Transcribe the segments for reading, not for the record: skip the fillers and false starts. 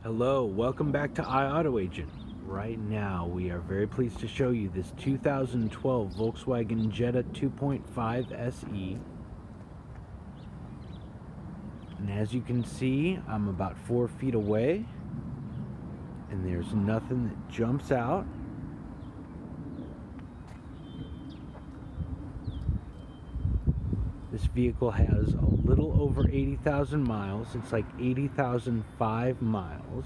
Hello, welcome back to iAutoAgent. Right now, we are very pleased to show you this 2012 Volkswagen Jetta 2.5 SE. And as you can see, I'm about 4 feet away, and there's nothing that jumps out. This vehicle has a little over 80,000 miles. It's like 80,005 miles.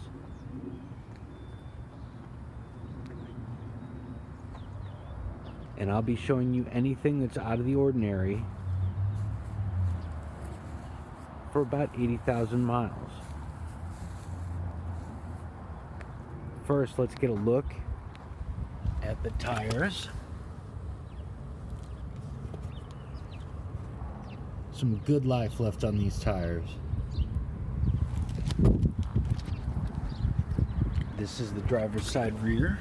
And I'll be showing you anything that's out of the ordinary for about 80,000 miles. First, let's get a look at the tires. Some good life left on these tires. This is the driver's side rear.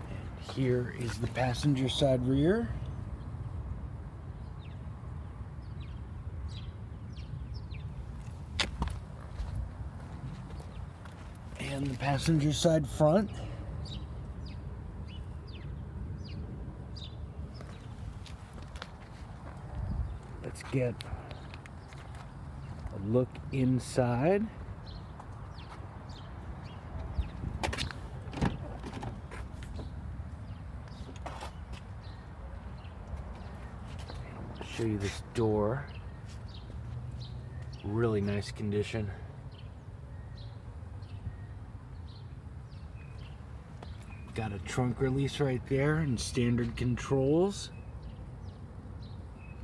And here is the passenger side rear. And the passenger side front. Let's get a look inside. I'll show you this door. Really nice condition. Got a trunk release right there and standard controls,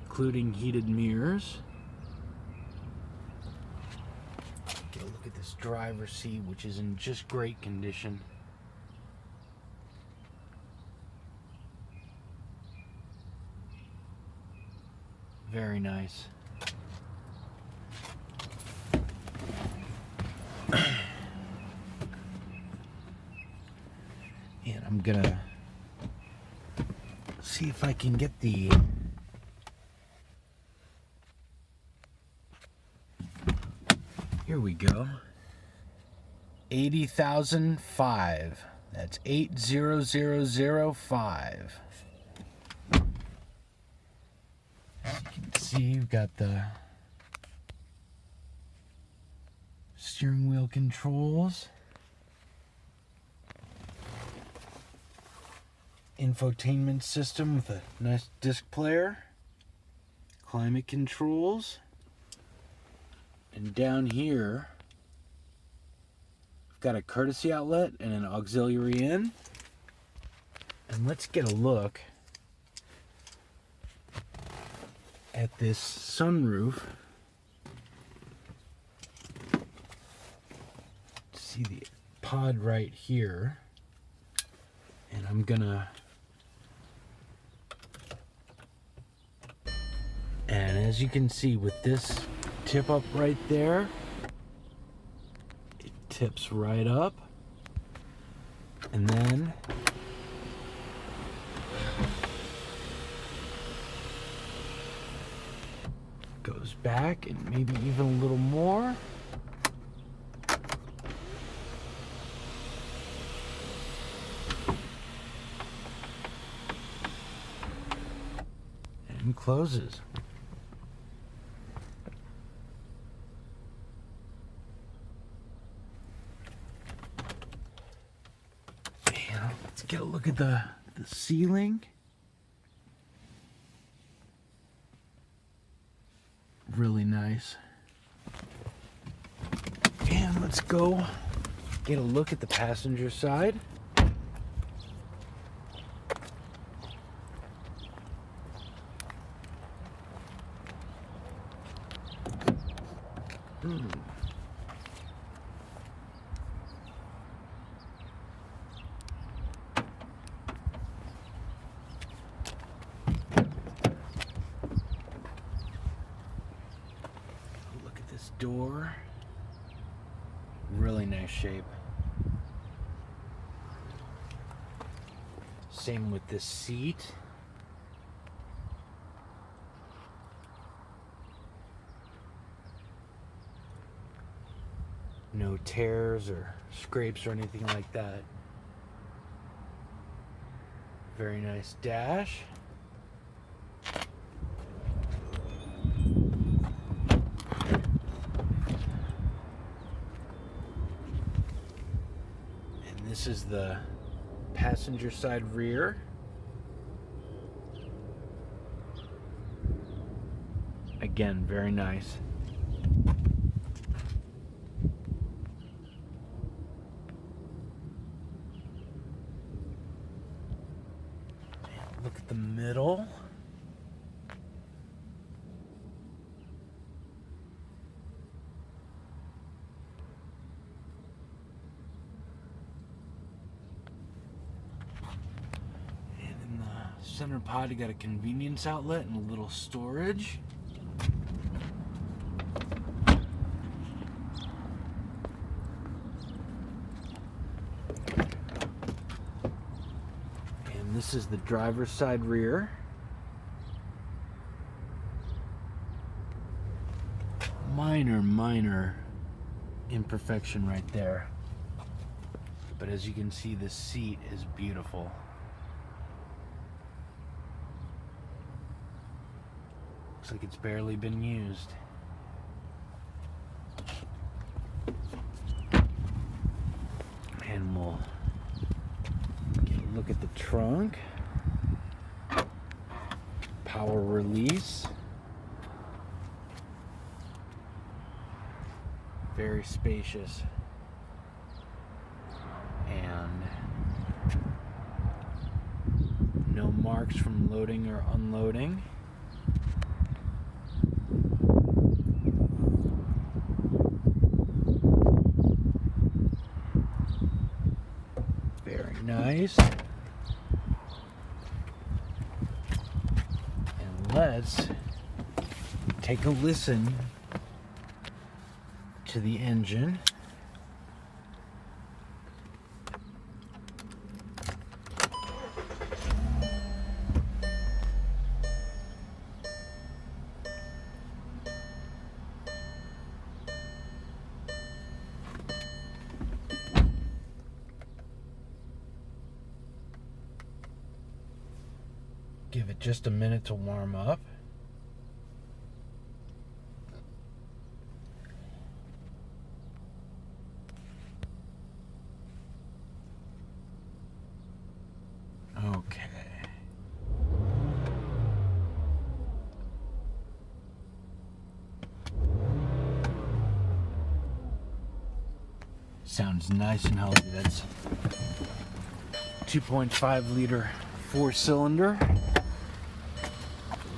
including heated mirrors. Get a look at this driver's seat, which is in just great condition. Very nice. And I'm gonna see if I can get the here we go. 80,005. That's 80005. As you can see, you've got the steering wheel controls, infotainment system with a nice disc player, climate controls, and down here we've got a courtesy outlet and an auxiliary in. And let's get a look at this sunroof. See the pod right here, and I'm gonna, and as you can see with this tip up right there, it tips right up, and then goes back, and maybe even a little more. And closes. And let's get a look at the ceiling. Really nice. And let's go get a look at the passenger side. Look at this door. Really nice shape. Same with this seat. No tears or scrapes or anything like that. Very nice dash. And this is the passenger side rear. Again, very nice. Look at the middle. And in the center pod, you got a convenience outlet and a little storage. This is the driver's side rear. Minor imperfection right there. But as you can see, the seat is beautiful. Looks like it's barely been used. And we'll look at the trunk. Power release. Very spacious. And no marks from loading or unloading. Very nice. Let's take a listen to the engine. Give it just a minute to warm up. Okay. Sounds nice and healthy. That's 2.5 liter 4-cylinder.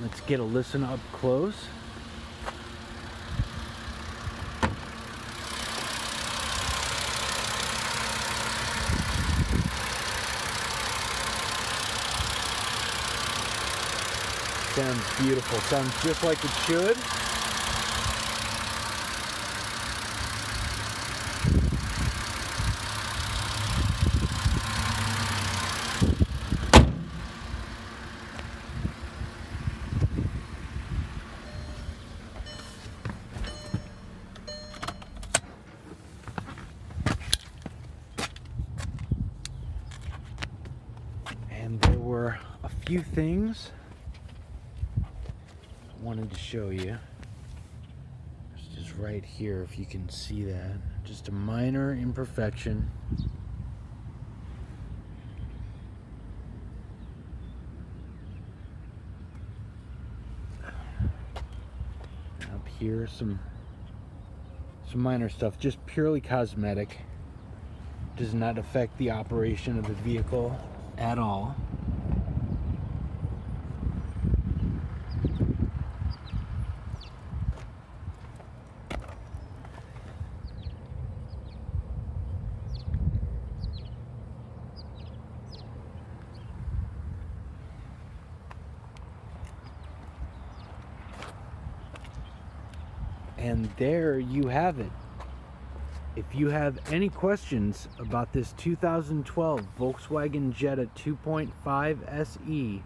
Let's get a listen up close. Sounds beautiful. Sounds just like it should. And there were a few things I wanted to show you. It's just right here, if you can see that. Just a minor imperfection. Up here, some minor stuff, just purely cosmetic. Does not affect the operation of the vehicle at all. And there you have it. If you have any questions about this 2012 Volkswagen Jetta 2.5 SE,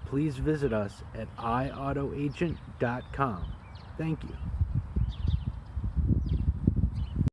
please visit us at iAutoAgent.com. Thank you.